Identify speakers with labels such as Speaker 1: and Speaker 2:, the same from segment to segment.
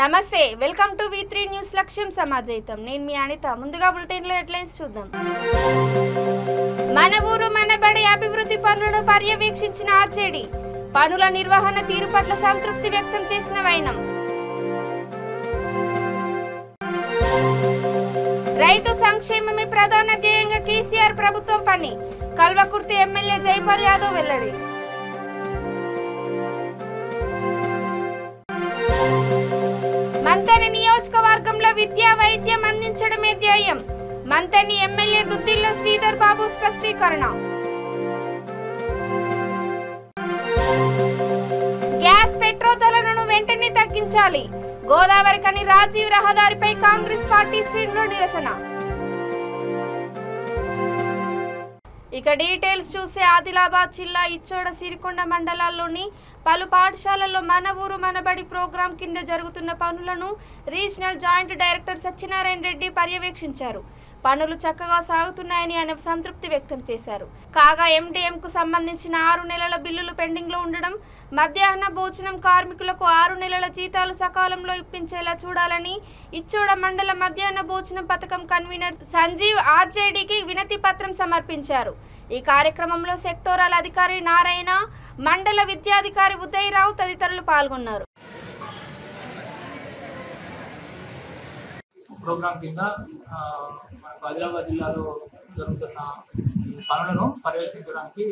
Speaker 1: నమస్తే welcome to V3 news లక్ష్యం సమాజైతం నేను మీ అనిత ముందుగా బులెటిన్ లో హెడ్లైన్స్ చూద్దాం మన ఊరు మనబడి అభివృద్ధి పనులను పర్యవేక్షించిన ఆర్జేడీ పనుల నిర్వహణ తీరు పట్ల సంతృప్తి వ్యక్తం చేసిన వైనం రైతు సంక్షేమమే ప్రధాన ధ్యేయంగా కేసీఆర్ ప్రభుత్వం పని కల్వకుర్తి ఎమ్మెల్యే జైపాల్ యాదవ్ వెల్లడి మంతని నియోజకవర్గంలో విద్యా వైద్యం అందించడమే ధ్యేయం Manthani MLA Duddilla Sridhar Babu స్పష్టీకరణ gas petrol ధరలను వెంటనే తగ్గించాలి గోదావరికని రాజీవ్ రహదారిపై కాంగ్రెస్ పార్టీ శ్రేణుల నిరసన ఇక డీటెయిల్స్ చూసే ఆదిలాబాద్ జిల్లా ఇచ్చోడ సిరికొండ మండలాల్లోని పలు పాఠశాలల్లో మన ఊరు మనబడి ప్రోగ్రాం కింద జరుగుతున్న పనులను regional joint director Satyanarayana Reddy పర్యవేక్షించారు పనులు చక్కగా సాగుతున్నాయని ఆయన సంతృప్తి వ్యక్తం చేశారు కాగా MDMకు సంబంధించిన 6 నెలల బిల్లులు పెండింగ్ లో ఉండడం మధ్యాహ్న భోజనం కార్మికులకు 6 నెలల జీతాలు సకాలంలో ఇప్పించేలా చూడాలని ఇచ్చోడ మండల మధ్యాహ్న భోజనం పథకం కన్వీనర్ సంజీవ్ ఆర్జేడీకి వినతి పత్రం సమర్పించారు ఈ కార్యక్రమంలో సెక్టోరల్ అధికారి నారాయణ మండల విద్యాధికారి ఉదయరావు తదితరులు పాల్గొన్నారు
Speaker 2: ప్రోగ్రాం కింద ఆదిలాబాద్ జిల్లాలో జరుగుతున్న పనులను పర్యవేక్షించడానికి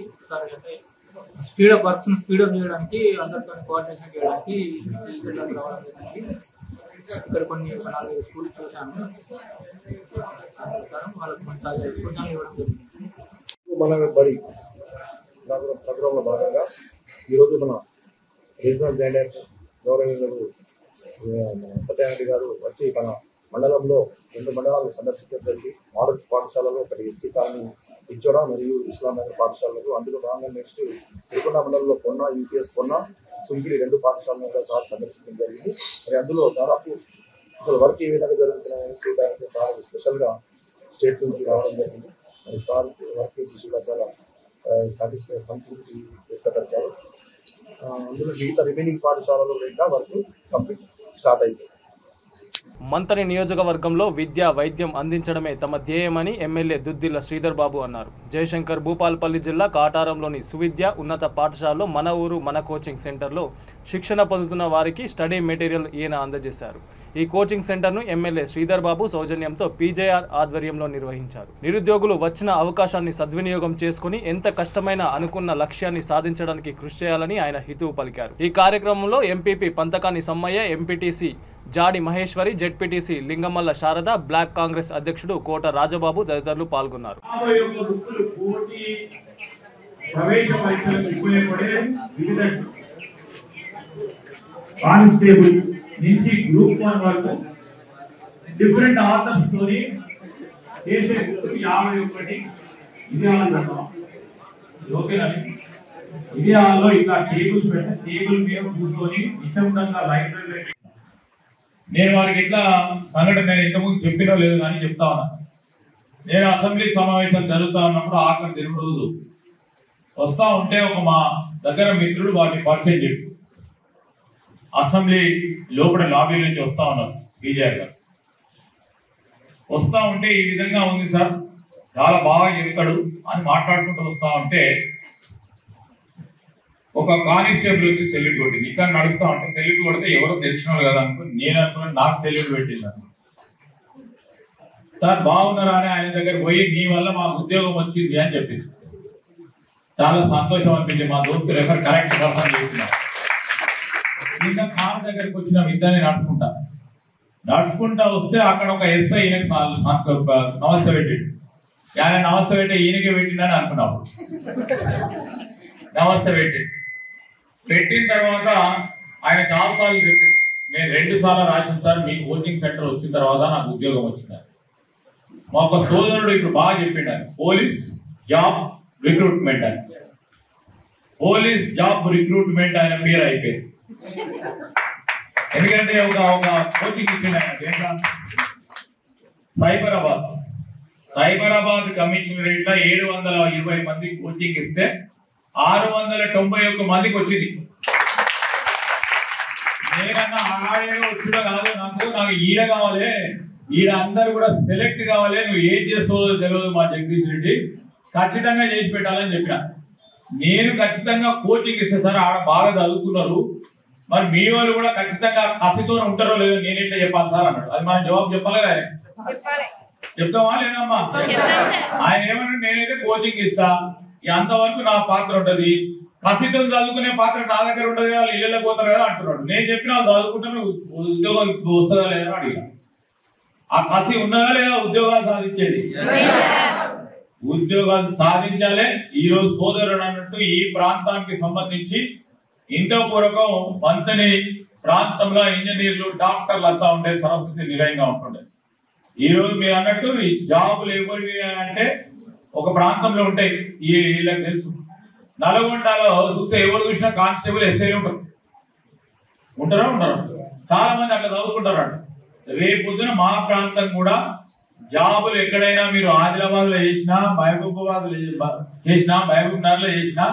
Speaker 2: స్పీడప్ వర్క్స్ను స్పీడప్ చేయడానికి అందరితో కోఆర్డినేషన్ చేయడానికి ఈ జిల్లాకు రావడం జరిగింది ఇక్కడ కొన్ని 4 స్కూల్ చూశాను వాళ్ళకి కొన్నిసార్లు సూచనలు ఇవ్వడం జరిగింది
Speaker 3: మన బడి ప్రోగ్రాంలో భాగంగా ఈరోజు మన రీజనల్ జాయింట్ గౌరవనీయులు సత్యనారాయణ గారు వచ్చి మన మండలంలో 2 మండలాలు సందర్శించడం జరిగింది 6 పాఠశాలలో ఒకటి ఎస్సీ కాలనీ ఇచ్చోడ మరియు ఇస్లాం నగర్ పాఠశాలలు అందులో భాగంగా నెక్స్ట్ సిరికొండ మండలంలో పొన్న UPS పొన్న సుంగిలి 2 పాఠశాలను కూడా సార్ సందర్శించడం జరిగింది మరి అందులో దాదాపు అసలు వర్క్ ఏ విధంగా జరుగుతున్నాయని చూడడానికి సార్ స్పెషల్గా స్టేట్ నుంచి రావడం జరిగింది మరి సార్ వర్క్ చూసి కూడా చాలా సంతృప్తి వ్యక్తపరిచారు అందులో మిగతా రిమైనింగ్ పాఠశాలలో ఇంకా వర్క్ కంప్లీట్ స్టార్ట్ అయిపోయింది
Speaker 4: మంతని నియోజకవర్గంలో విద్యా వైద్యం అందించడమే తమ ధ్యేయమని ఎమ్మెల్యే దుద్దిల్ల శ్రీధర్ బాబు అన్నారు జయశంకర్ భూపాలపల్లి జిల్లా కాటారంలోని సువిద్య ఉన్నత పాఠశాలలో మన ఊరు మన కోచింగ్ సెంటర్లో శిక్షణ పొందుతున్న వారికి స్టడీ మెటీరియల్ ఈయన అందజేశారు ఈ కోచింగ్ సెంటర్ను ఎమ్మెల్యే శ్రీధర్ బాబు సౌజన్యంతో PJR ఆధ్వర్యంలో నిర్వహించారు నిరుద్యోగులు వచ్చిన అవకాశాన్ని సద్వినియోగం చేసుకుని ఎంత కష్టమైన అనుకున్న లక్ష్యాన్ని సాధించడానికి కృషి చేయాలని ఆయన హితవు పలికారు ఈ కార్యక్రమంలో MPP Panthakani Sammaiah MPTC Jadi Maheshwari ZPTC Lingamalla Sharada block Congress అధ్యక్షుడు కోట రాజబాబు తదితరులు పాల్గొన్నారు
Speaker 5: డిఫరెంట్ ఆథర్స్ తోని చేసే 51 ఇదేలో ఇట్లా టేబుల్స్ పెట్టి టేబుల్ మీద కూర్చొని ఇష్టంగా లైబ్రరీ నేను వారికి ఇట్లా సంఘటన నేను ఇంతకుముందు చెప్పినో లేదు కానీ చెప్తా ఉన్నా నేను అసెంబ్లీ సమావేశం జరుగుతా ఉన్నప్పుడు ఆఖరి 2 రోజులు వస్తా ఉంటే ఒక మా దగ్గర మిత్రుడు వాటిని పరిచయం చెప్పి అసెంబ్లీ లోపల లాబీ నుంచి వస్తా ఉన్నారు బీజేపీ గారు వస్తా ఉంటే ఈ విధంగా ఉంది సార్ చాలా బాగా చెప్తాడు అని మాట్లాడుకుంటూ వస్తా ఉంటే ఒక కానిస్టేబుల్ వచ్చి సెల్యూట్ కొట్టింది ఇక్కడ నడుస్తా ఉంటే సెల్యూట్ కొడితే ఎవరో తెలిసిన వాళ్ళు కదా అనుకుని నేను అనుకున్నాను నాకు సెల్యూట్ పెట్టింది సార్ బాగున్నారా అని ఆయన దగ్గర పోయి నీ వల్ల మాకు ఉద్యోగం వచ్చింది అని చెప్పింది చాలా సంతోషం అనిపించింది మా దోస్తు రెఫర్ కరెక్ట్ పర్సన్ చేస్తున్నారు నిన్న కార్ దగ్గరికి వచ్చిన ఇద్దరిని నడుచుకుంటా వస్తే అక్కడ ఒక SI ఈయనకి నమస్తే పెట్టిండు ఆయన నమస్తే పెట్టి ఈయనకే పెట్టిండని అనుకున్నాము నమస్తే పెట్టిన తర్వాత ఆయన చాలాసార్లు చెప్పి నేను 2 సార్లు రాసిన సార్ మీ కోచింగ్ సెంటర్ వచ్చిన తర్వాత నాకు ఉద్యోగం వచ్చింది మా ఒక సోదరుడు ఇప్పుడు బాగా చెప్పిండు పోలీస్ జాబ్ రిక్రూట్మెంట్ అని పోలీస్ జాబ్ రిక్రూట్మెంట్ ఆయన పేరు అయిపోయింది ఎందుకంటే ఒక కోచింగ్ ఇచ్చిండు ఆయన సైబరాబాద్ కమిషనరేట్ లో 720 మంది కోచింగ్ ఇస్తే 691 మందికి వచ్చింది నేనన్నా ఆడేదో వచ్చినా కాదు నాకు ఈడ కావాలి, ఈడ అందరు కూడా సెలెక్ట్ కావాలి, నువ్వు ఏం చేస్తావో తెలియదు మా జగదీష్ రెడ్డి, ఖచ్చితంగా చేసి పెట్టాలని చెప్పిన. నేను ఖచ్చితంగా కోచింగ్ ఇస్తే సార్, ఆడ బాగా చదువుతున్నారు, మరి మీ వాళ్ళు కూడా ఖచ్చితంగా కసితో ఉంటారో లేదో నేను ఎట్లా చెప్పాలి సార్ అన్నాడు. అది మనం జవాబు చెప్పాలి కదా, చెప్తామా లేదమ్మా? ఆయన ఏమన్నా నేనైతే కోచింగ్ ఇస్తా, అంతవరకు నా పాత్ర ఉంటది, కసితో చదువుకునే పాత్ర నా దగ్గర ఉంటది కదా, వాళ్ళు ఇళ్ళకి పోతారు కదా అంటున్నాడు. నేను చెప్పిన వాళ్ళు చదువుకుంటాను, ఉద్యోగం వస్తుందా లేదా అడిగా. ఆ కసి ఉన్నదా లేదా ఉద్యోగాలు సాధించేది? ఉద్యోగాలు సాధించాలి. ఈ రోజు సోదరుడు అన్నట్టు ఈ ప్రాంతానికి సంబంధించి ఇంతపూర్వకం మంతని ప్రాంతంలో ఇంజనీర్లు డాక్టర్లు అంతా ఉండే పరిస్థితి నిలయంగా ఉంటుండే. ఈ రోజు మీరు అన్నట్టు ఈ జాబులు ఎవరివి అంటే ఒక ప్రాంతంలో ఉంటాయి, వీళ్ళకి తెలుసు. నల్గొండలో చూస్తే ఎవరు చూసినా కానిస్టేబుల్ ఎస్ఐ ఉంటారా చాలా మంది అట్లా చదువుకుంటారు. రేపొద్దున మా ప్రాంతం కూడా జాబులు ఎక్కడైనా మీరు ఆదిలాబాద్ లో చేసినా, మహబూబాబాద్ లో చేసినా, మహబూబ్ నగర్ లో చేసినా,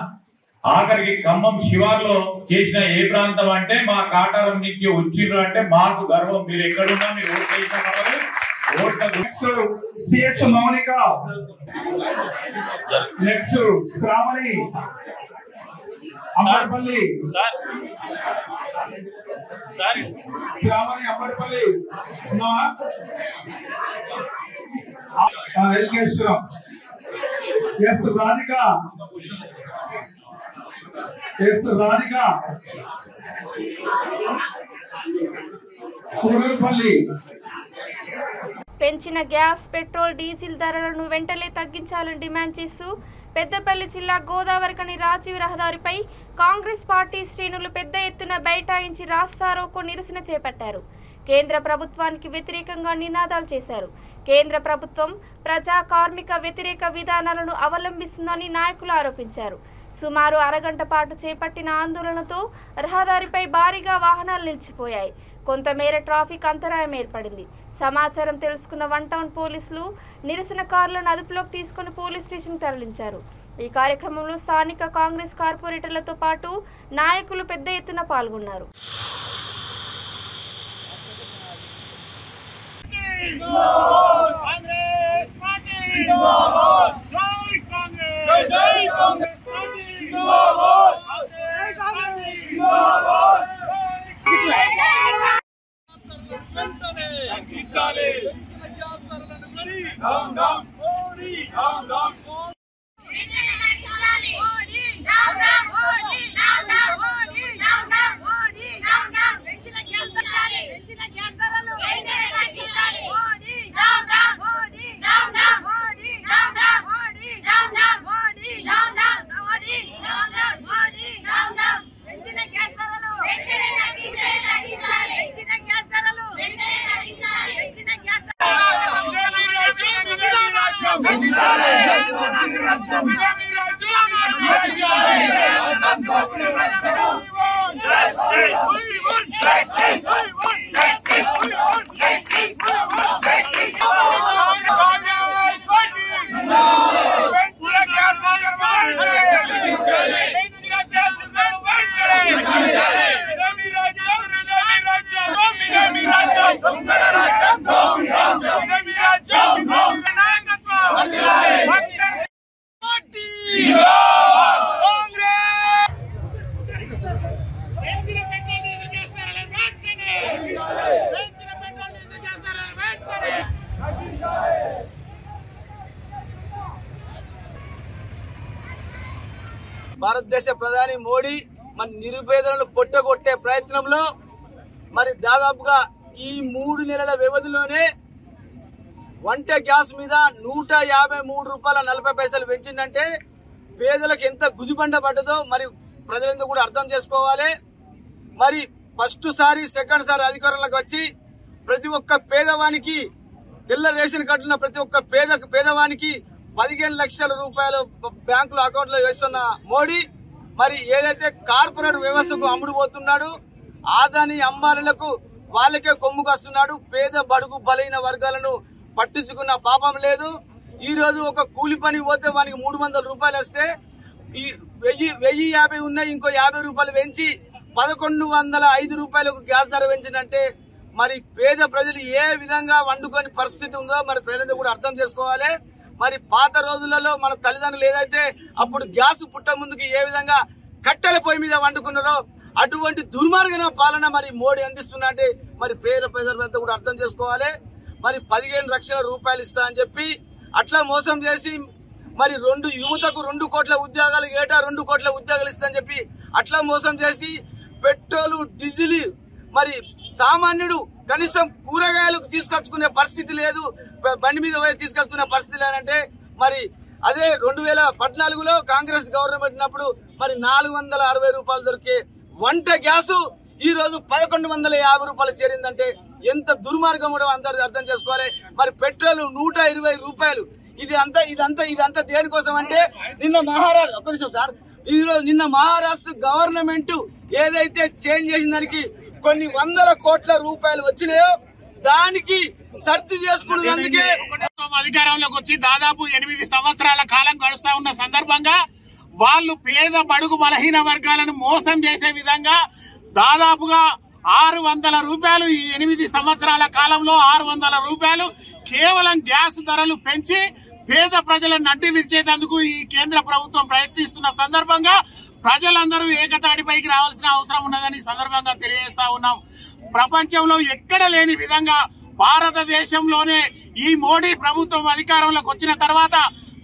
Speaker 5: ఆఖరికి ఖమ్మం శివార్లో చేసిన ఏ ప్రాంతం అంటే మా కాటారం నుంచి వచ్చిండ్రు అంటే మాకు గర్వం. మీరు ఎక్కడున్నా మీరు ఓట్ చేసిన
Speaker 6: CH Mounika, next Sravani Ammadipalli, Sravani Ammadipalli, Elkeshwaram, S Radhika, Kudurupalli.
Speaker 1: పెంచిన గ్యాస్, పెట్రోల్, డీజిల్ ధరలను వెంటనే తగ్గించాలని డిమాండ్ చేస్తూ పెద్దపల్లి జిల్లా గోదావరికని రాజీవ్ రహదారిపై కాంగ్రెస్ పార్టీ శ్రేణులు పెద్ద ఎత్తున బైఠాయించి రాస్తారోకో నిరసన చేపట్టారు. కేంద్ర ప్రభుత్వానికి వ్యతిరేకంగా నినాదాలు చేశారు. కేంద్ర ప్రభుత్వం ప్రజా కార్మిక వ్యతిరేక విధానాలను అవలంబిస్తుందని నాయకులు ఆరోపించారు. సుమారు అరగంట పాటు చేపట్టిన ఆందోళనతో రహదారిపై భారీగా వాహనాలు నిలిచిపోయాయి. కొంతమేర ట్రాఫిక్ అంతరాయం ఏర్పడింది. సమాచారం తెలుసుకున్న 1 టౌన్ పోలీసులు నిరసనకారులను అదుపులోకి తీసుకుని పోలీస్ స్టేషన్ తరలించారు. ఈ కార్యక్రమంలో స్థానిక కాంగ్రెస్ కార్పొరేటర్లతో పాటు నాయకులు పెద్ద ఎత్తున పాల్గొన్నారు.
Speaker 7: భారతదేశ ప్రధాని మోడీ మన నిరుపేదలను పొట్టగొట్టే ప్రయత్నంలో మరి దాదాపుగా ఈ 3 నెలల వ్యవధిలోనే వంట గ్యాస్ మీద 153 రూపాయల 40 పైసలు పెంచిందంటే పేదలకు ఎంత గుదిబండ పడ్డదో మరి ప్రజలందరూ కూడా అర్థం చేసుకోవాలి. మరి ఫస్ట్ సారి సెకండ్ సారి అధికారంలోకి వచ్చి ప్రతి ఒక్క పేదవానికి తెల్ల రేషన్ కార్డు ఉన్న ప్రతి ఒక్క పేదవానికి 15 లక్షల రూపాయలు బ్యాంకుల అకౌంట్ లో వేస్తున్న మోడీ మరి ఏదైతే కార్పొరేట్ వ్యవస్థకు అమ్ముడుపోతున్నాడు, ఆదాని అంబానీలకు వాళ్ళకే కొమ్ము కాస్తున్నాడు. పేద బడుగు బలైన వర్గాలను పట్టించుకున్న పాపం లేదు. ఈ రోజు ఒక కూలి పని పోతే వానికి 300 రూపాయలు వస్తే ఈ 1050 ఉన్నాయి, ఇంకో 50 రూపాయలు పెంచి 1105 రూపాయలకు గ్యాస్ ధర పెంచిందంటే మరి పేద ప్రజలు ఏ విధంగా వండుకొని పరిస్థితి ఉందో మరి ప్రజలు కూడా అర్థం చేసుకోవాలి. మరి పాత రోజులలో మన తల్లిదండ్రులు ఏదైతే అప్పుడు గ్యాస్ పుట్ట ముందుకి ఏ విధంగా కట్టెల పొయ్యి మీద వండుకున్నారో అటువంటి దుర్మార్గమైన పాలన మరి మోడీ అందిస్తున్నట్టే మరి పేద ప్రజలంతా కూడా అర్థం చేసుకోవాలి. మరి 15 లక్షల రూపాయలు ఇస్తా అని చెప్పి అట్లా మోసం చేసి మరి యువతకు 2 కోట్ల ఉద్యోగాలు ఏటా 2 కోట్ల ఉద్యోగాలు ఇస్తా అని చెప్పి అట్లా మోసం చేసి పెట్రోలు డీజిల్ మరి సామాన్యుడు కనీసం కూరగాయలకు తీసుకొచ్చుకునే పరిస్థితి లేదు, బండి మీద పోయి తీసుకొచ్చుకునే పరిస్థితి లేదంటే మరి అదే 2014లో కాంగ్రెస్ గవర్నమెంట్ ఉన్నప్పుడు మరి 460 రూపాయలు దొరికే వంట గ్యాస్ ఈ రోజు 1150 రూపాయలు చేరిందంటే ఎంత దుర్మార్గం కూడా అందరూ అర్థం చేసుకోవాలి. మరి పెట్రోల్ 120 రూపాయలు. ఇదంతా దేనికోసం అంటే నిన్న మహారాష్ట్ర ఒక్క నిమిషం సార్, నిన్న మహారాష్ట్ర గవర్నమెంట్ ఏదైతే చేంజ్ చేసిన దానికి కొన్ని 100 కోట్ల రూపాయలు వచ్చినాయో దానికి సర్ది చేసుకున్నందుకే
Speaker 8: అధికారంలోకి వచ్చి దాదాపు 8 సంవత్సరాల కాలం గడుస్తా ఉన్న సందర్భంగా వాళ్ళు పేద బడుగు బలహీన వర్గాలను మోసం చేసే విధంగా దాదాపుగా 600 రూపాయలు ఈ 8 సంవత్సరాల కాలంలో 600 రూపాయలు కేవలం గ్యాస్ ధరలు పెంచి పేద ప్రజలను అడ్డు విరిచేందుకు ఈ కేంద్ర ప్రభుత్వం ప్రయత్నిస్తున్న సందర్భంగా ప్రజలందరూ ఏకతాటిపైకి రావాల్సిన అవసరం ఉన్నదని సందర్భంగా తెలియజేస్తా ఉన్నాం. ప్రపంచంలో ఎక్కడ లేని విధంగా భారతదేశంలోనే ఈ మోడీ ప్రభుత్వం అధికారంలోకి వచ్చిన తర్వాత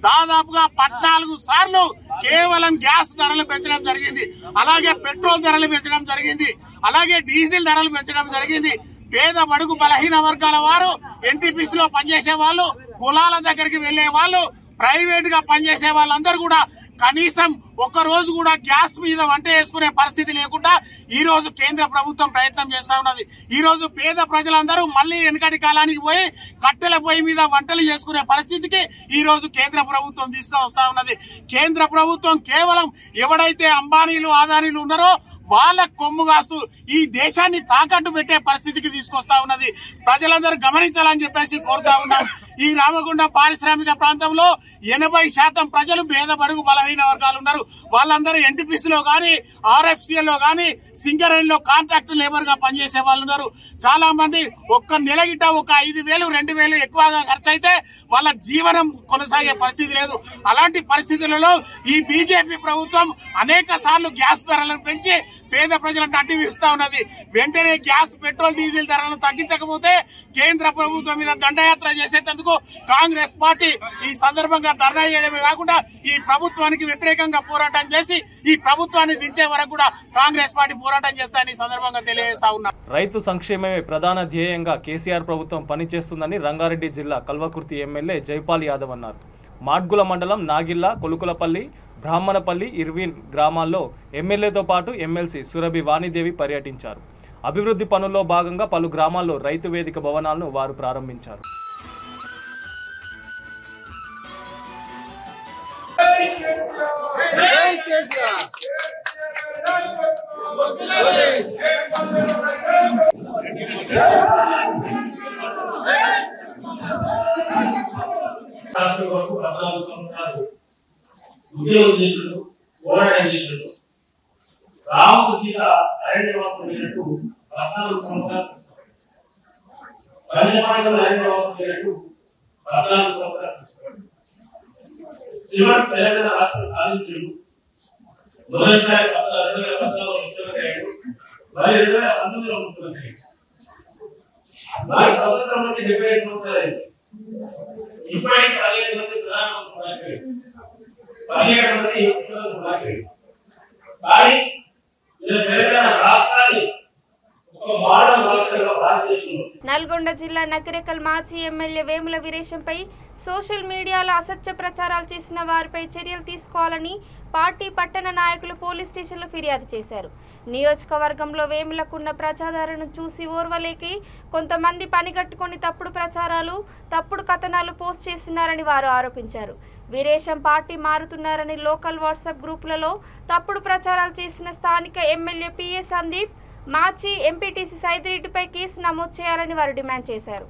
Speaker 8: దాదాపుగా 14 సార్లు కేవలం గ్యాస్ ధరలు పెంచడం జరిగింది, అలాగే పెట్రోల్ ధరలు పెంచడం జరిగింది, అలాగే డీజిల్ ధరలు పెంచడం జరిగింది. పేద బడుగు బలహీన వర్గాల వారు ఎన్టీపీసీ లో పనిచేసే వాళ్ళు, కులాల దగ్గరికి వెళ్లే వాళ్ళు, ప్రైవేట్ గా పనిచేసే వాళ్ళందరూ కూడా కనీసం ఒక్క రోజు కూడా గ్యాస్ మీద వంట చేసుకునే పరిస్థితి లేకుండా ఈ రోజు కేంద్ర ప్రభుత్వం ప్రయత్నం చేస్తా ఉన్నది. ఈ రోజు పేద ప్రజలందరూ మళ్లీ వెనకటి కాలానికి పోయి కట్టెల పొయ్యి మీద వంటలు చేసుకునే పరిస్థితికి ఈ రోజు కేంద్ర ప్రభుత్వం తీసుకువస్తా ఉన్నది. కేంద్ర ప్రభుత్వం కేవలం ఎవడైతే అంబానీలు ఆదానీలు ఉన్నారో వాళ్ళ కొమ్ము కాస్తూ ఈ దేశాన్ని తాకట్టు పెట్టే పరిస్థితికి తీసుకొస్తా ఉన్నది. ప్రజలందరూ గమనించాలని చెప్పేసి కోరుతా ఉన్నాం. ఈ రామగుండం పారిశ్రామిక ప్రాంతంలో 80% ప్రజలు పేద బడుగు బలహీన వర్గాలు ఉన్నారు. వాళ్ళందరూ ఎన్టీపీసీలో గానీ ఆర్ఎఫ్సీలో గానీ సింగరేణి లో కాంట్రాక్ట్ లేబర్ గా పనిచేసే వాళ్ళు ఉన్నారు. చాలా మంది ఒక్క నెల గిట్ట ఒక 5,000 2,000 ఎక్కువగా ఖర్చు అయితే వాళ్ళ జీవనం కొనసాగే పరిస్థితి లేదు. అలాంటి పరిస్థితులలో ఈ బీజేపీ ప్రభుత్వం అనేక సార్లు గ్యాస్ ధరలను పెంచి పేద ప్రజలను అడ్డు విరుస్తా ఉన్నది. వెంటనే గ్యాస్ పెట్రోల్ డీజిల్ ధరలను తగ్గించకపోతే కేంద్ర ప్రభుత్వం మీద దండయాత్ర చేసేందుకు కాంగ్రెస్ పార్టీ ఈ సందర్భంగా ధర్నా చేయడమే కాకుండా ఈ ప్రభుత్వానికి వ్యతిరేకంగా పోరాటం చేసి ఈ ప్రభుత్వాన్ని దించే వరకు కూడా కాంగ్రెస్ పార్టీ పోరాటం చేస్తారని సందర్భంగా తెలియజేస్తా ఉన్నా.
Speaker 4: రైతు సంక్షేమమే ప్రధాన ధ్యేయంగా కేసీఆర్ ప్రభుత్వం పనిచేస్తుందని రంగారెడ్డి జిల్లా కల్వకుర్తి ఎమ్మెల్యే జైపాల్ యాదవ్ అన్నారు. మాడ్గుల మండలం నాగిల్ల, కొలుకులపల్లి, బ్రాహ్మణపల్లి, ఇర్విన్ గ్రామాల్లో ఎమ్మెల్యేతో పాటు ఎమ్మెల్సీ సురభి వాణిదేవి పర్యటించారు. అభివృద్ధి పనుల్లో భాగంగా పలు గ్రామాల్లో రైతు వేదిక భవనాలను వారు ప్రారంభించారు.
Speaker 9: ఉద్యోగం చేసిండు, పోరాటం చేసిండు. రాముడు సీత అరణ్యవాసం అయినట్టు 14 సంవత్సరాలు, పంచమాండలు అరణ్యవాసం అయినట్టు 14 సంవత్సరాలు చివరికి తెలంగాణ రాష్ట్రం సాధించాడు. మొదటిసారి 2014లో ముఖ్యమంత్రి అయ్యాడు, మరి 2019లో ముఖ్యమంత్రి అయ్యాడు. నాకు స్వతంత్రం వచ్చి 75 సంవత్సరాలు అయింది. ఇప్పటికీ 15 మంది ప్రధానమంత్రి 17 మంది ముఖ్యమంత్రి. కానీ తెలంగాణ రాష్ట్రాన్ని ఒక మోడల్ రాష్ట్రంగా భారతదేశంలో.
Speaker 1: నల్గొండ జిల్లా నకిరేకల్ మాజీ ఎమ్మెల్యే వేముల వీరేశంపై సోషల్ మీడియాలో అసత్య ప్రచారాలు చేసిన వారిపై చర్యలు తీసుకోవాలని పార్టీ పట్టణ నాయకులు పోలీస్ స్టేషన్లో ఫిర్యాదు చేశారు. నియోజకవర్గంలో వేములకున్న ప్రజాదరణను చూసి ఓర్వలేకి కొంతమంది పనిగట్టుకొని తప్పుడు ప్రచారాలు, తప్పుడు కథనాలు పోస్ట్ చేస్తున్నారని వారు ఆరోపించారు. వీరేశం పార్టీ మారుతున్నారని లోకల్ వాట్సాప్ గ్రూపులలో తప్పుడు ప్రచారాలు చేసిన స్థానిక ఎమ్మెల్యే పిఏ సందీప్, మాజీ ఎంపీటీసీ సైదిరెడ్డిపై కేసు నమోదు చేయాలని వారు డిమాండ్ చేశారు.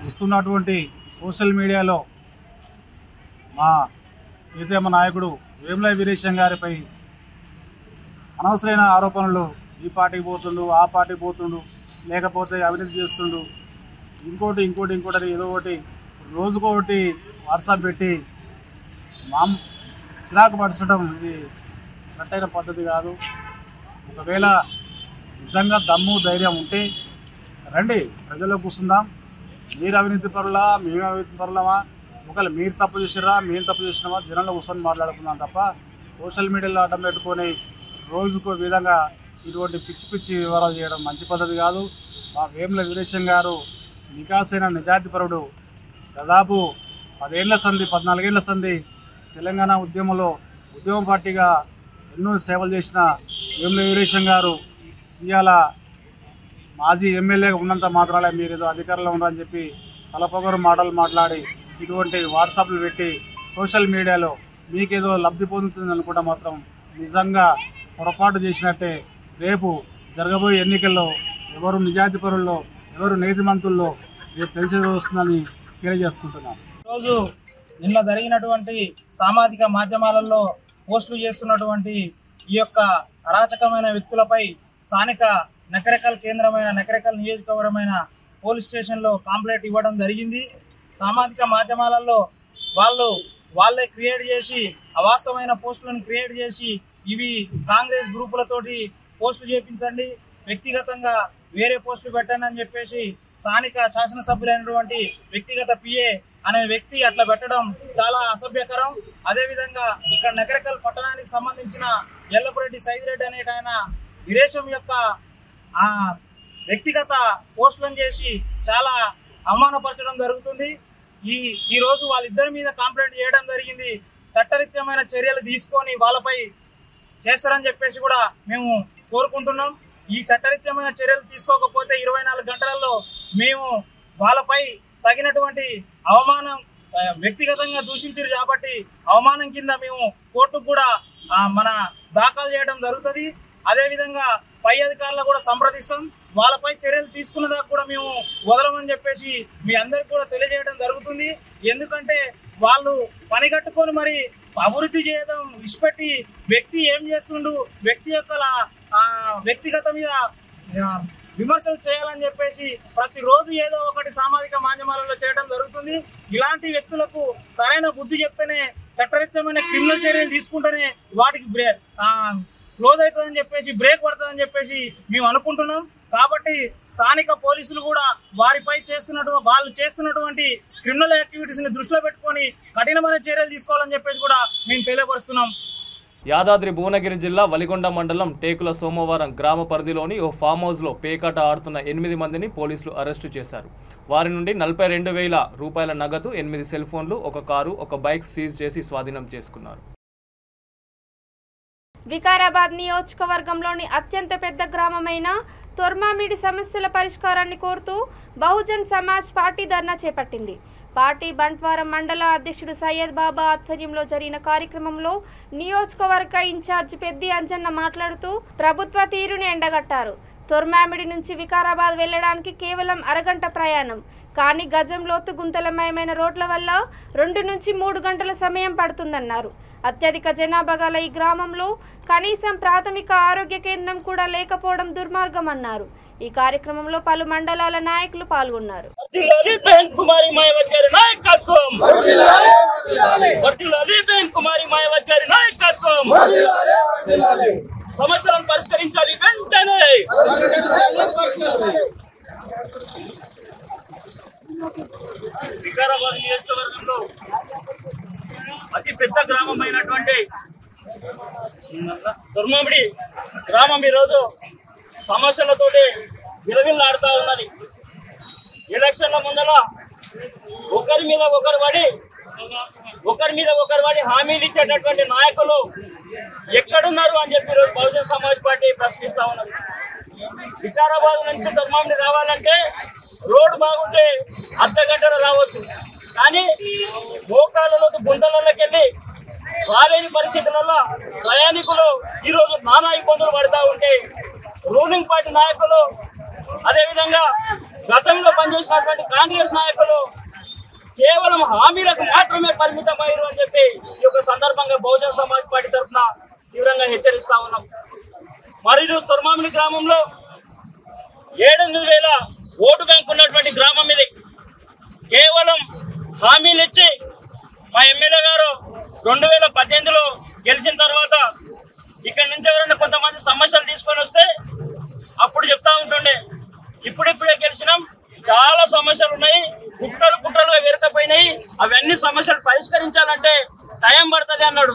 Speaker 10: ఇస్తున్నటువంటి సోషల్ మీడియాలో మా ప్రీతమ నాయకుడు వేముల వీరేశం గారిపై అనవసరమైన ఆరోపణలు, ఈ పార్టీకి పోతుండు, ఆ పార్టీకి పోతుండు, లేకపోతే అవినీతి చేస్తుండు, ఇంకోటి అని ఏదో ఒకటి రోజుకొకటి వాట్సాప్ పెట్టి చిరాకు పరచడం ఇది కరెక్టైన పద్ధతి కాదు. ఒకవేళ నిజంగా దమ్ము ధైర్యం ఉంటే రండి, ప్రజల్లో కూర్చుందాం. మీరు అవినీతి పరులా, మేము అవినీతి పరులమా, ఒకవేళ మీరు తప్పు చేసిరా, మేము తప్పు చేసినామా, జనంలో కూర్చొని మాట్లాడుకుందాం తప్ప సోషల్ మీడియాలో అడ్డం పెట్టుకొని రోజుకో విధంగా ఇటువంటి పిచ్చి వివరాలు చేయడం మంచి పద్ధతి కాదు. మా వేముల వీరేశం గారు నికాసైన నిజాయితీపరుడు. దాదాపు 14 ఏళ్ల సంధి తెలంగాణ ఉద్యమంలో ఉద్యమ పార్టీగా ఎన్నో సేవలు చేసిన వేముల వీరేశం గారు ఇవాళ మాజీ ఎమ్మెల్యేగా ఉన్నంత మాత్రాలే మీరు ఏదో అధికారంలో ఉన్నారని చెప్పి తలపొగరు మాటలు మాట్లాడి ఇటువంటి వాట్సాప్లు పెట్టి సోషల్ మీడియాలో మీకేదో లబ్ధి పొందుతుంది అనుకుంటే మాత్రం నిజంగా పొరపాటు చేసినట్టే. రేపు జరగబోయే ఎన్నికల్లో ఎవరు నిజాయితీపరుల్లో, ఎవరు నీతిమంతుల్లో రేపు తెలిసి వస్తుందని తెలియజేసుకుంటున్నాం.
Speaker 11: ఈరోజు నిన్న జరిగినటువంటి సామాజిక మాధ్యమాలలో పోస్టులు చేస్తున్నటువంటి ఈ యొక్క అరాచకమైన వ్యక్తులపై స్థానిక నకరేకల్ కేంద్రమైన నకరేకల్ నియోజకవర్గమైన పోలీస్ స్టేషన్లో కంప్లైంట్ ఇవ్వడం జరిగింది. సామాజిక మాధ్యమాలలో వాళ్ళే క్రియేట్ చేసి అవాస్తవమైన పోస్టులను క్రియేట్ చేసి ఇవి కాంగ్రెస్ గ్రూపులతోటి పోస్టులు చేయించండి, వ్యక్తిగతంగా వేరే పోస్టులు పెట్టండి అని చెప్పేసి స్థానిక శాసనసభ్యులైనటువంటి వ్యక్తిగత పిఏ అనే వ్యక్తి అట్లా పెట్టడం చాలా అసభ్యకరం. అదేవిధంగా ఇక్కడ నకరేకల్ పట్టణానికి సంబంధించిన ఎల్లపురెడ్డి సైదిరెడ్డి అనే ఆయన వీరేశం యొక్క వ్యక్తిగత పోస్టులను చేసి చాలా అవమానపరచడం జరుగుతుంది. ఈ రోజు వాళ్ళిద్దరి మీద కంప్లైంట్ చేయడం జరిగింది. చట్టరీత్యమైన చర్యలు తీసుకొని వాళ్ళపై చేస్తారని చెప్పేసి కూడా మేము కోరుకుంటున్నాం. ఈ చట్టరీత్యమైన చర్యలు తీసుకోకపోతే 24 గంటలలో మేము వాళ్ళపై తగినటువంటి అవమానం, వ్యక్తిగతంగా దూషించారు కాబట్టి అవమానం కింద మేము కోర్టుకు కూడా మన దాఖలు చేయడం జరుగుతుంది. అదేవిధంగా పై అధికారులు కూడా సంప్రదిస్తాం. వాళ్ళపై చర్యలు తీసుకున్న దాకా కూడా మేము వదలమని చెప్పేసి మీ అందరికి కూడా తెలియజేయడం జరుగుతుంది. ఎందుకంటే వాళ్ళు పని కట్టుకొని మరి అభివృద్ధి చేయడం విడిచిపెట్టి వ్యక్తి ఏం చేస్తుండు, వ్యక్తి యొక్క వ్యక్తిగత మీద విమర్శలు చేయాలని చెప్పేసి ప్రతిరోజు ఏదో ఒకటి సామాజిక మాధ్యమాలలో చేయడం జరుగుతుంది. ఇలాంటి వ్యక్తులకు సరైన బుద్ధి చెప్తేనే, చట్టరీత్యమైన క్రిమినల్ చర్యలు తీసుకుంటేనే వాటికి క్లోజ్ అవుతుందని చెప్పేసి, బ్రేక్ పడుతుందని చెప్పేసి మేము అనుకుంటున్నాం. కాబట్టి స్థానిక పోలీసులు కూడా వారిపై వాళ్ళు చేస్తున్నటువంటి క్రిమినల్ యాక్టివిటీస్ ని దృష్టిలో పెట్టుకొని కఠినమైన చర్యలు తీసుకోవాలని చెప్పేసి కూడా మేము తెలియపరుస్తున్నాం.
Speaker 4: యాదాద్రి భువనగిరి జిల్లా వలిగొండ మండలం టేకుల సోమవారం గ్రామ పరిధిలోని ఓ ఫామ్ హౌస్లో పేకాట ఆడుతున్న 8 మందిని పోలీసులు అరెస్టు చేశారు. వారి నుండి 42,000 రూపాయల నగదు, 8 సెల్ ఫోన్లు, 1 కారు, 1 బైక్ సీజ్ చేసి స్వాధీనం చేసుకున్నారు.
Speaker 1: వికారాబాద్ నియోజకవర్గంలోని అత్యంత పెద్ద గ్రామమైన తొర్మామిడి సమస్యల పరిష్కారాన్ని కోరుతూ బహుజన్ సమాజ్ పార్టీ ధర్నా చేపట్టింది. పార్టీ బంట్వారం మండల అధ్యక్షుడు సయ్యద్ బాబా ఆధ్వర్యంలో జరిగిన కార్యక్రమంలో నియోజకవర్గ ఇన్ఛార్జ్ పెద్ది అంజన్న మాట్లాడుతూ ప్రభుత్వ తీరుని ఎండగట్టారు. తొర్మామిడి నుంచి వికారాబాద్ వెళ్లడానికి కేవలం అరగంట ప్రయాణం, కానీ గజం లోతు గుంతలమయమైన రోడ్ల వల్ల 2 నుంచి 3 గంటల సమయం పడుతుందన్నారు. అత్యధిక జనాభా గల ఈ గ్రామంలో కనీసం ప్రాథమిక ఆరోగ్య కేంద్రం కూడా లేకపోవడం దుర్మార్గం అన్నారు. ఈ కార్యక్రమంలో పలు మండలాల నాయకులు పాల్గొన్నారు.
Speaker 11: సమస్యలను పరిష్కరించాలి వెంటనే. వికారాబాద్ నియోజకవర్గంలో అతి పెద్ద గ్రామం అయినటువంటి దుర్మామిడి గ్రామం ఈరోజు సమస్యలతోటి విలవిల్లాడుతూ ఉన్నది. ఎలక్షన్ల ముందర ఒకరి మీద ఒకరు పడి హామీలు ఇచ్చేటటువంటి నాయకులు ఎక్కడున్నారు అని చెప్పి ఈరోజు బహుజన్ సమాజ్ పార్టీ ప్రశ్నిస్తూ ఉన్నది. వికారాబాద్ నుంచి దుర్మామిడి రావాలంటే రోడ్డు బాగుంటే అర్ధ గంటలో రావచ్చు, కానీ మోకాళ్ళలో గుంతలలోకి వెళ్ళి రాలేని పరిస్థితులలో ప్రయాణికులు ఈరోజు నానా ఇబ్బందులు పడుతూ ఉంటే రూలింగ్ పార్టీ నాయకులు అదేవిధంగా గతంలో పనిచేసినటువంటి కాంగ్రెస్ నాయకులు కేవలం హామీలకు మాత్రమే పరిమితమయ్యారు అని చెప్పి ఈ యొక్క సందర్భంగా బహుజన సమాజ్ పార్టీ తరఫున తీవ్రంగా హెచ్చరిస్తా ఉన్నాం. మరియు తుర్మామిడి గ్రామంలో 7,000 ఓటు బ్యాంక్ ఉన్నటువంటి గ్రామం ఇది. కేవలం హామీలు ఇచ్చి మా ఎమ్మెల్యే గారు 2018లో గెలిచిన తర్వాత ఇక్కడ నుంచి ఎవరైనా కొంతమంది సమస్యలు తీసుకొని వస్తే అప్పుడు చెప్తా ఉంటుండే, ఇప్పుడిప్పుడే గెలిచినాం, చాలా సమస్యలు ఉన్నాయి, కుట్రలుగా వేరుకపోయినాయి, అవన్నీ సమస్యలు పరిష్కరించాలంటే టైం పడుతుంది అన్నాడు.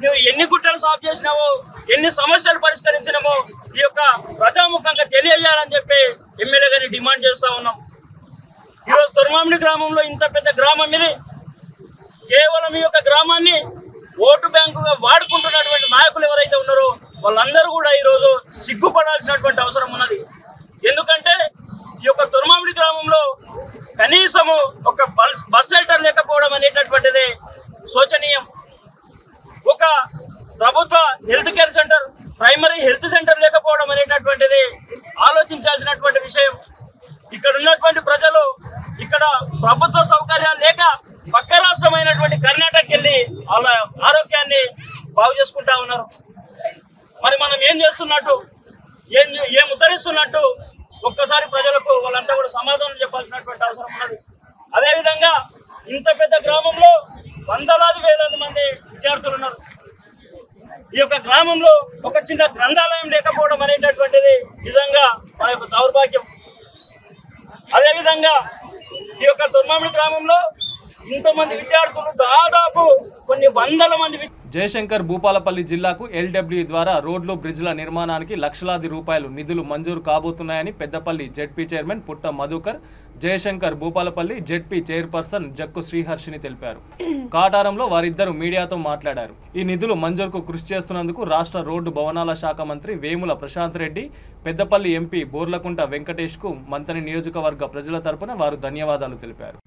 Speaker 11: నువ్వు ఎన్ని కుట్రలు సాల్వ్ చేసినావో, ఎన్ని సమస్యలు పరిష్కరించినామో ఈ యొక్క ప్రజాముఖంగా తెలియజేయాలని చెప్పి ఎమ్మెల్యే గారిని డిమాండ్ చేస్తా ఉన్నాం. ఈరోజు తుర్మామిడి గ్రామంలో ఇంత పెద్ద గ్రామం ఇది. కేవలం ఈ యొక్క గ్రామాన్ని ఓటు బ్యాంకుగా వాడుకుంటున్నటువంటి నాయకులు ఎవరైతే ఉన్నారో వాళ్ళందరూ కూడా ఈరోజు సిగ్గుపడాల్సినటువంటి అవసరం ఉన్నది. ఎందుకంటే ఈ యొక్క తుర్మామిడి గ్రామంలో కనీసము ఒక బస్ షెల్టర్ లేకపోవడం అనేటటువంటిది శోచనీయం. ఒక ప్రభుత్వ health care centre, primary health centre లేకపోవడం అనేటటువంటిది ఆలోచించాల్సినటువంటి విషయం. ఇక్కడ ఉన్నటువంటి ప్రజలు ఇక్కడ ప్రభుత్వ సౌకర్యాలు లేక పక్క రాష్ట్రమైనటువంటి కర్ణాటకకి వెళ్ళి వాళ్ళ ఆరోగ్యాన్ని బాగు చేసుకుంటా ఉన్నారు. మరి మనం ఏం చేస్తున్నట్టు, ఏం ఉద్ధరిస్తున్నట్టు ఒక్కసారి ప్రజలకు వాళ్ళంతా కూడా సమాధానం చెప్పాల్సినటువంటి అవసరం ఉన్నది. అదేవిధంగా ఇంత పెద్ద గ్రామంలో వేలాది మంది విద్యార్థులు ఉన్నారు. ఈ యొక్క గ్రామంలో ఒక చిన్న గ్రంథాలయం లేకపోవడం అనేటటువంటిది నిజంగా మన యొక్క దౌర్భాగ్యం. అదేవిధంగా ఈ యొక్క తుర్మామిడి గ్రామంలో ఇంతమంది విద్యార్థులు, దాదాపు కొన్ని వందల మంది.
Speaker 4: జయశంకర్ భూపాలపల్లి జిల్లాకు LW ద్వారా రోడ్లు, బ్రిడ్జ్ల నిర్మాణానికి లక్షలాది రూపాయలు నిధులు మంజూరు కాబోతున్నాయని పెద్దపల్లి జెడ్పీ చైర్మన్ పుట్ట మధుకర్ జయశంకర్ భూపాలపల్లి జెడ్పీ చైర్పర్సన్ జక్కు శ్రీహర్షిని తెలిపారు. కాటారంలో వారిద్దరూ మీడియాతో మాట్లాడారు. ఈ నిధులు మంజూరుకు కృషి చేస్తున్నందుకు రాష్ట్ర రోడ్డు భవనాల శాఖ మంత్రి వేముల ప్రశాంత్ రెడ్డి, పెద్దపల్లి ఎంపీ బోర్లకుంట వెంకటేష్కు మంతని నియోజకవర్గ ప్రజల తరపున వారు ధన్యవాదాలు తెలిపారు.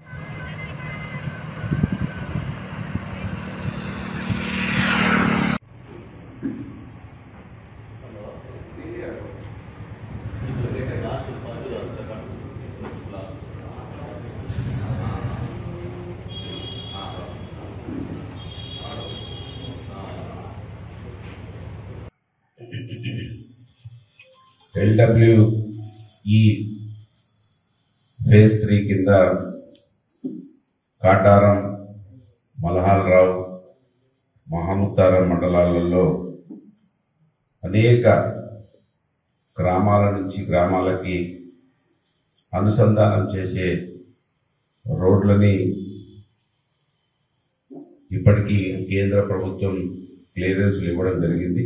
Speaker 12: LWE ఫేజ్ 3 కింద కాటారం, మల్హాల్రావు, మహముత్తారం మండలాలలో అనేక గ్రామాల నుంచి గ్రామాలకి అనుసంధానం చేసే రోడ్లని ఇప్పటికీ కేంద్ర ప్రభుత్వం క్లియరెన్స్లు ఇవ్వడం జరిగింది.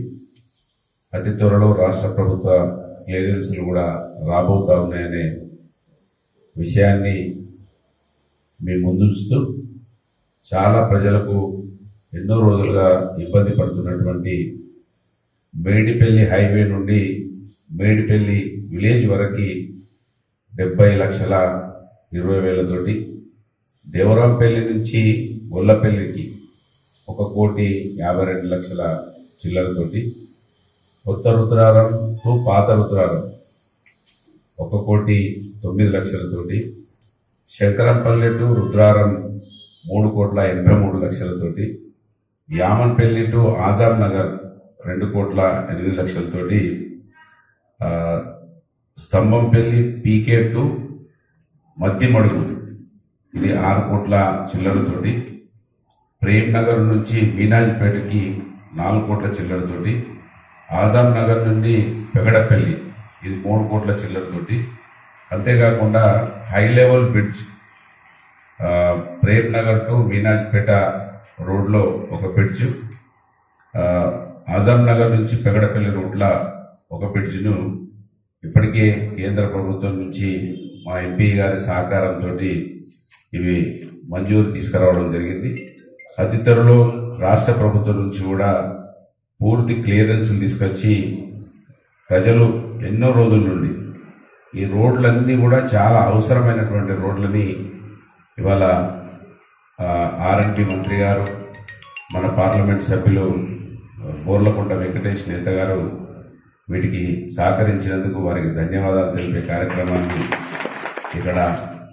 Speaker 12: అతి త్వరలో రాష్ట్ర ప్రభుత్వ క్లియరెన్స్లు కూడా రాబోతా ఉన్నాయనే విషయాన్ని మీ ముందుంచుతూ చాలా ప్రజలకు ఎన్నో రోజులుగా ఇబ్బంది పడుతున్నటువంటి మేడిపల్లి హైవే నుండి మేడిపల్లి విలేజ్ వరకు 70,20,000 దేవరాంపల్లి నుంచి గొల్లపల్లికి 1,52,00,000 చిల్లరతోటి, కొత్త రుద్రారం టు పాత Rudraram 1,09,00,000 Shankarampalli to Rudraram 3,83,00,000 Yamanpalli to Azad Nagar 2,08,00,000 Stambhampalli PK to Madhyamadugu ఇది 6 కోట్ల చిల్లరతోటి, ప్రేమ్ నగర్ నుంచి మీనాజ్పేటకి 4 కోట్ల చిల్లరతోటి, ఆజాద్ నగర్ నుండి పెగడపల్లి ఇది 3 కోట్ల చిల్లరతోటి, అంతేకాకుండా high level bridge Prem Nagar to Meenajpet రోడ్లో ఒక బ్రిడ్జ్, ఆజాద్ నగర్ నుంచి పెగడపల్లి రోడ్ల ఒక బ్రిడ్జ్ను ఇప్పటికే కేంద్ర ప్రభుత్వం నుంచి మా ఎంపీ గారి సహకారంతో ఇవి మంజూరు తీసుకురావడం జరిగింది. అతి త్వరలో రాష్ట్ర ప్రభుత్వం నుంచి కూడా పూర్తి క్లియరెన్స్లు తీసుకొచ్చి ప్రజలు ఎన్నో రోజుల నుండి ఈ రోడ్లన్నీ కూడా చాలా అవసరమైనటువంటి రోడ్లని ఇవాళ R&D మంత్రి గారు మన పార్లమెంట్ సభ్యులు బోర్లకొండ వెంకటేష్ నేత గారు వీటికి సహకరించినందుకు వారికి ధన్యవాదాలు తెలిపే కార్యక్రమాన్ని ఇక్కడ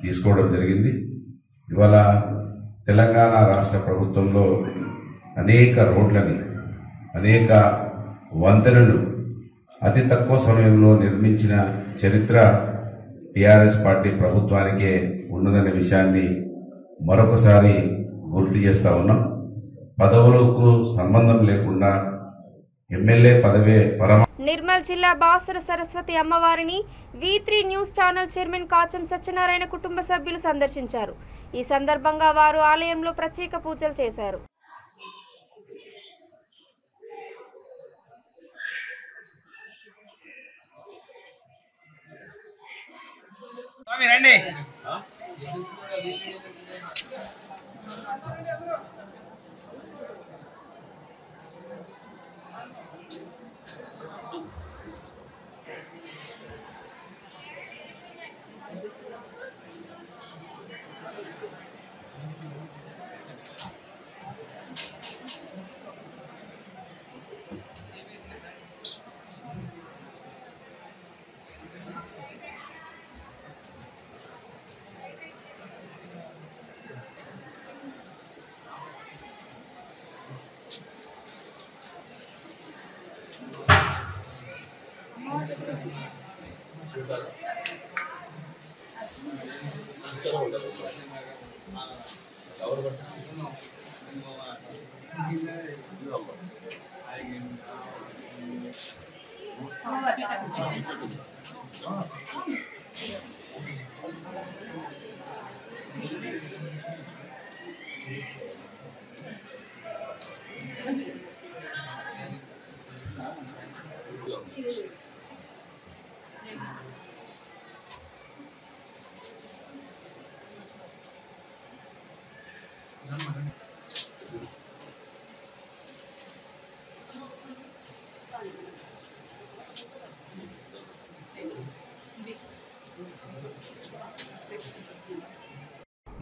Speaker 12: తీసుకోవడం జరిగింది. ఇవాళ తెలంగాణ రాష్ట్ర ప్రభుత్వంలో అనేక రోడ్లని, అనేక వంతెనలు అతి తక్కువ సమయంలో నిర్మించిన చరిత్ర టీఆర్ఎస్ పార్టీ ప్రభుత్వానికే ఉన్నదనే విషయాన్ని మరొకసారి గుర్తు చేస్తా ఉన్నాం. పదవులకు సంబంధం లేకుండా ఎమ్మెల్యే పదవే పరమ.
Speaker 1: నిర్మల్ జిల్లా బాసర సరస్వతి అమ్మవారిని V3 news channel chairman Kacham Satyanarayana కుటుంబ సభ్యులు సందర్శించారు. ఈ సందర్భంగా వారు ఆలయంలో ప్రత్యేక పూజలు చేశారు.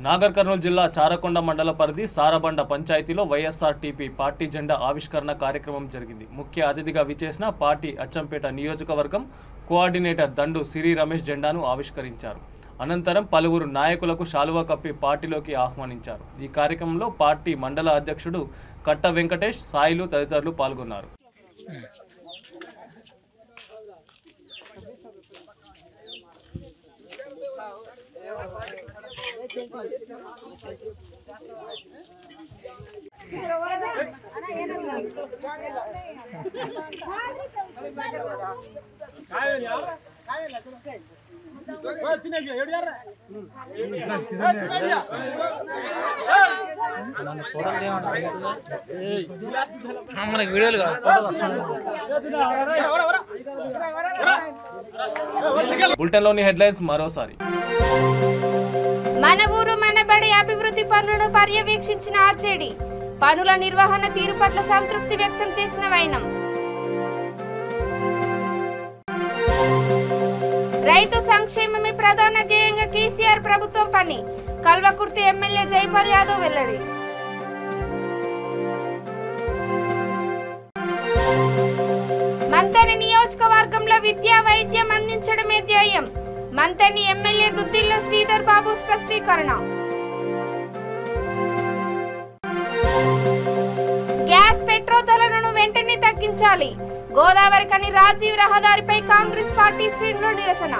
Speaker 4: నాగర్ కర్నూలు జిల్లా చారకొండ మండల పరిధి సారబండ పంచాయతీలో వైఎస్ఆర్టీపీ పార్టీ జెండా ఆవిష్కరణ కార్యక్రమం జరిగింది. ముఖ్య అతిథిగా విచ్చేసిన పార్టీ అచ్చంపేట నియోజకవర్గం కోఆర్డినేటర్ దండు సిరి రమేష్ జెండాను ఆవిష్కరించారు. అనంతరం పలువురు నాయకులకు శాలువా కప్పి పార్టీలోకి ఆహ్వానించారు. ఈ కార్యక్రమంలో పార్టీ మండల అధ్యక్షుడు కట్ట వెంకటేష్, సాయిలు తదితరులు పాల్గొన్నారు. బులెటిన్లోని హెడ్లైన్స్ మరోసారి.
Speaker 1: మన ఊరు మనబడి అభివృద్ధి పనులను పర్యవేక్షించిన ఆర్జేడీ, పనుల నిర్వహణ తీరు పట్ల సంతృప్తి వ్యక్తం చేసిన వైనం. రైతు సంక్షేమమే ప్రధాన ధ్యేయంగా కేసీఆర్ ప్రభుత్వం పని, కల్వకుర్తి ఎమ్మెల్యే జైపాల్ యాదవ్ వెల్లడి. మంతని నియోజకవర్గంలో విద్యా వైద్యం అందించడమే ధ్యేయం, Manthani MLA Duddilla Sridhar Babu స్పష్టీకరణ. Gas petrol ధరలను వెంటనే తగ్గించాలి, గోదావరి కని రాజీవ్ రహదారిపై కాంగ్రెస్ పార్టీ శ్రేణుల నిరసన.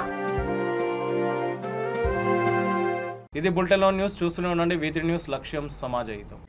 Speaker 4: ఇది బులెటిన్లో న్యూస్. చూస్తూనే ఉండండి V3 న్యూస్, లక్ష్యం సమాజహితం.